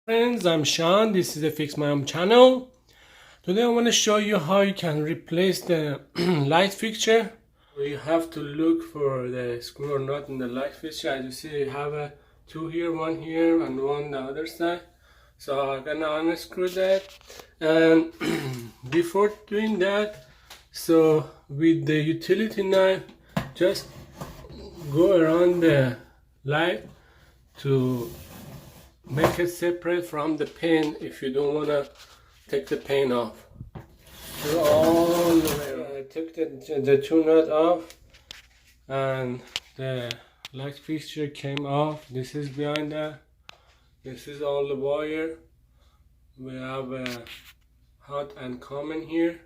Friends, I'm Sean. This is the Fix My Home channel. Today I want to show you how you can replace the light fixture. You have to look for the screw or nut in the light fixture. As you see, you have two here, one here, and one the other side. So I'm gonna unscrew that. And before doing that, so with the utility knife, just go around the light to make it separate from the pin if you don't want to take the pin off. So all the way around. I took the two nut off and the light fixture came off. This is behind that. This is all the wire. We have a hot and common here.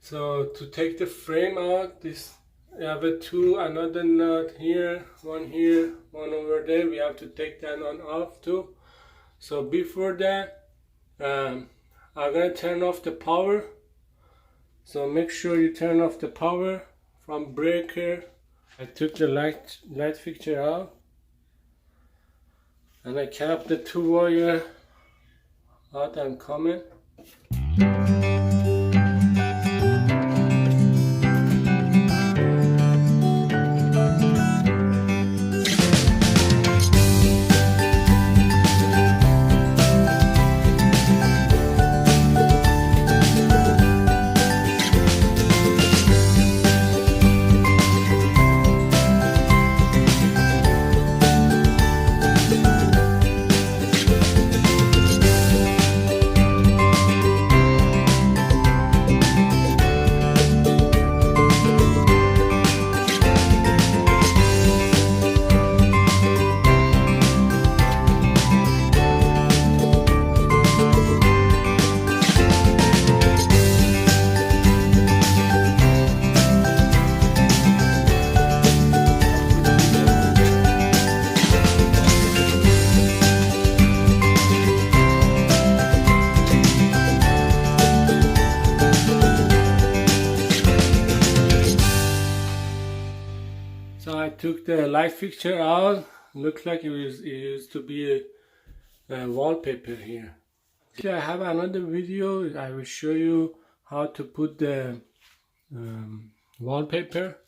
So to take the frame out, this you have another nut here, one over there. We have to take that one off too. So before that, I'm gonna turn off the power. So make sure you turn off the power from breaker. I took the light fixture out, and I kept the two wire hot and common. So I took the light fixture out. Looks like it used to be a wallpaper here. I have another video. I will show you how to put the wallpaper.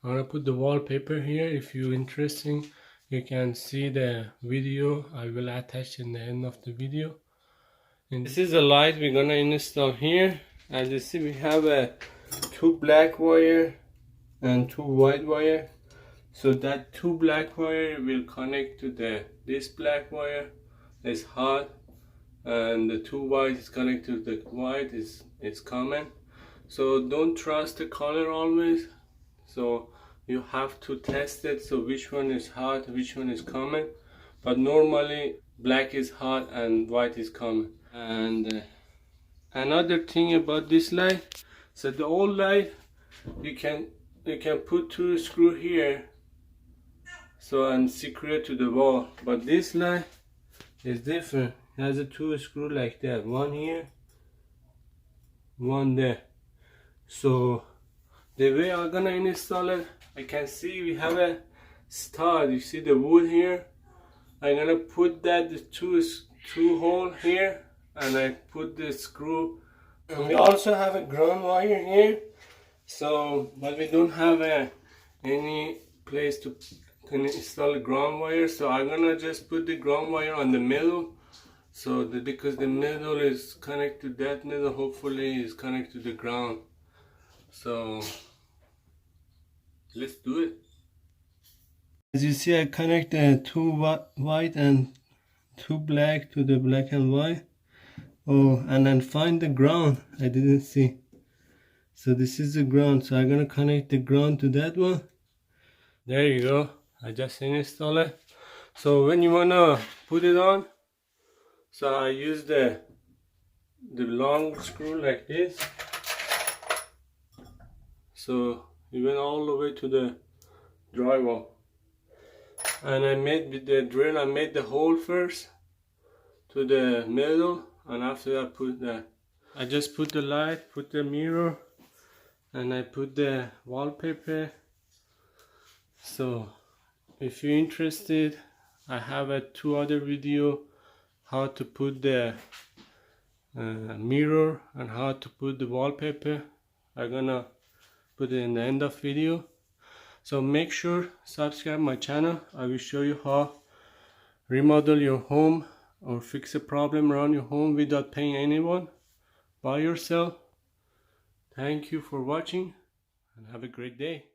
I'm gonna put the wallpaper here. If you're interested, you can see the video. I will attach in the end of the video. And this is the light we're gonna install here. As you see, we have two black wire and two white wire. So that two black wire will connect to this black wire is hot, and the two white is connected to the white is common. So don't trust the color always. So you have to test it. So which one is hot, which one is common. But normally black is hot and white is common. And another thing about this light, so the old light you can put two screw here, so and secure to the wall. But this light is different. It has a two screw like that, one here, one there. So the way I'm gonna install it, I can see we have a stud. You see the wood here. I'm gonna put that the two hole here, and I put the screw. And we also have a ground wire here. So, but we don't have any place to install the ground wire. So I'm gonna just put the ground wire on the middle. So because the middle is connected to that middle, hopefully is connected to the ground. So let's do it. As you see, I connect the two white and two black to the black and white. Oh, and then find the ground. I didn't see. So this is the ground. So I'm gonna connect the ground to that one. There you go. I just installed it. So when you wanna put it on, so I use the long screw like this. So it went all the way to the drywall. And I made with the drill, I made the hole first to the middle, and after I just put the light, put the mirror, and I put the wallpaper. So if you're interested, I have two other video how to put the mirror and how to put the wallpaper. I'm gonna put it in the end of video. So make sure subscribe my channel. I will show you how remodel your home or fix a problem around your home without paying anyone, by yourself. Thank you for watching and have a great day.